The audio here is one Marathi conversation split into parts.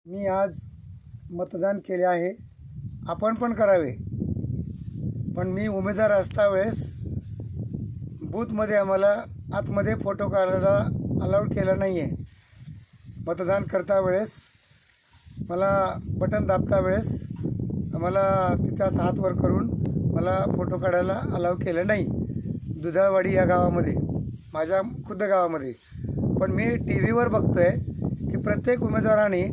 मी आज मतदान केले आहे. आपण पण करावे. पण मी उमेदवार असता वेळेस बूथमध्ये आम्हाला आतमध्ये फोटो काढायला अलाउड केलं नाही आहे. मतदान करता वेळेस मला बटन दाबता वेळेस आम्हाला तिथंच हात वर करून मला फोटो काढायला अलाव केलं नाही. दुधाळवाडी या गावामध्ये, माझ्या खुद्द गावामध्ये. पण मी टी व्हीवर बघतो आहे की प्रत्येक उमेदवाराने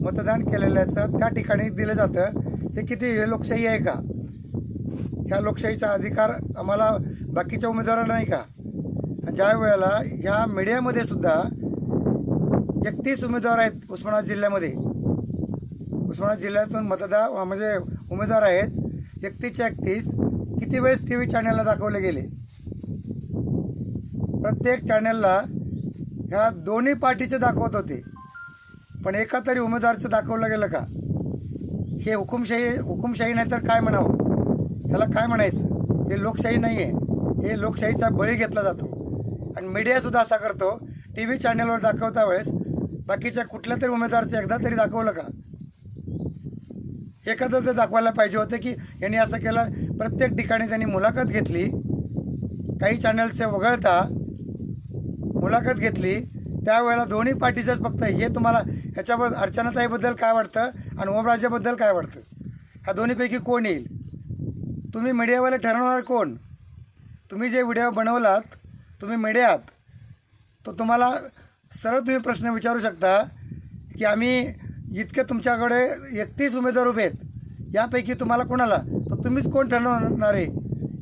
मतदान केलेल्याचं त्या ठिकाणी दिलं जातं. हे किती हे लोकशाही आहे का? ह्या लोकशाहीचा अधिकार आम्हाला बाकीच्या उमेदवारांना नाही का? ज्या वेळेला ह्या मीडियामध्ये सुद्धा 31 उमेदवार आहेत उस्मानाबाद जिल्ह्यामध्ये. उस्मानाबाद जिल्ह्यातून म्हणजे उमेदवार आहेत 31च्या 31. किती वेळेस टी व्ही चॅनलला दाखवले गेले. प्रत्येक चॅनलला ह्या दोन्ही पार्टीचे दाखवत होते, पण एका तरी उमेदवारचं दाखवलं गेलं का? हे हुकुमशाही नाही तर काय म्हणावं? ह्याला काय म्हणायचं? हे लोकशाही नाही आहे. हे लोकशाहीचा बळी घेतला जातो. आणि मीडियासुद्धा असा करतो. टी व्ही चॅनलवर दाखवता वेळेस बाकीच्या कुठल्या तरी उमेदवारचं एकदा तरी दाखवलं का? एखादं तर दाखवायला पाहिजे होतं की यांनी असं केलं. प्रत्येक ठिकाणी त्यांनी मुलाखत घेतली. काही चॅनल्सचे वगळता मुलाखत घेतली. त्यावेळेला दोन्ही पार्टीचंच फक्त हे तुम्हाला ह्याच्याबद्दल अर्चनाताईबद्दल काय वाटतं आणि ओमराजेबद्दल काय वाटतं? ह्या दोन्हीपैकी कोण येईल? तुम्ही मीडियावाले ठरवणार कोण? तुम्ही जे व्हिडिओ बनवलात, तुम्ही मीडियात, तो तुम्हाला सरळ तुम्ही प्रश्न विचारू शकता की आम्ही इतके तुमच्याकडे 31 उमेदवार उभे आहेत, यापैकी तुम्हाला कोणाला, तर तुम्हीच कोण ठरवणार आहे?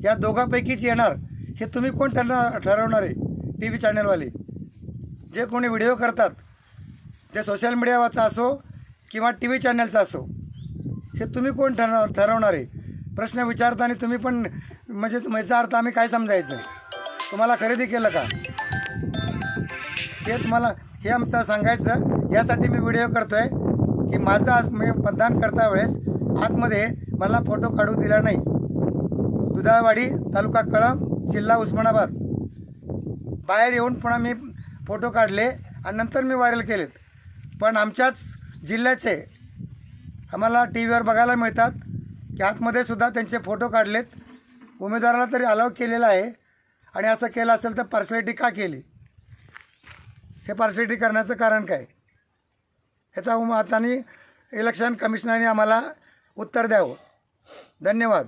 या दोघांपैकीच येणार हे तुम्ही कोण ठरवणार आहे? टी व्ही चॅनलवाले जे कोणी व्हिडिओ करतात, जे सोशल मीडियावरचा असो किंवा टी व्ही चॅनलचा असो, हे तुम्ही कोण ठरवणार आहे? प्रश्न विचारताना तुम्ही पण म्हणजे याचा अर्थ आम्ही काय समजायचं? तुम्हाला खरेदी केलं का? हे तुम्हाला हे आमचं सांगायचं. यासाठी मी व्हिडिओ करतो आहे की माझं आज मी मतदान करता वेळेस आतमध्ये मला फोटो काढू दिला नाही. दुधाळवाडी, तालुका कळंब, जिल्हा उस्मानाबाद. बाहेर येऊन पुन्हा मी फोटो काढले आणि नंतर मी व्हायरल केलेत. पण आमच्याच जिल्ह्याचे आम्हाला टी व्हीवर बघायला मिळतात की आतमध्ये सुद्धा त्यांचे फोटो काढलेत. उमेदवाराला तरी अलाउ केलेलं आहे. आणि असं केलं असेल तर पार्शलिटी का केली? हे पार्शलिटी करण्याचं कारण काय? ह्याचा आता इलेक्शन कमिशनरने आम्हाला उत्तर द्यावं. धन्यवाद.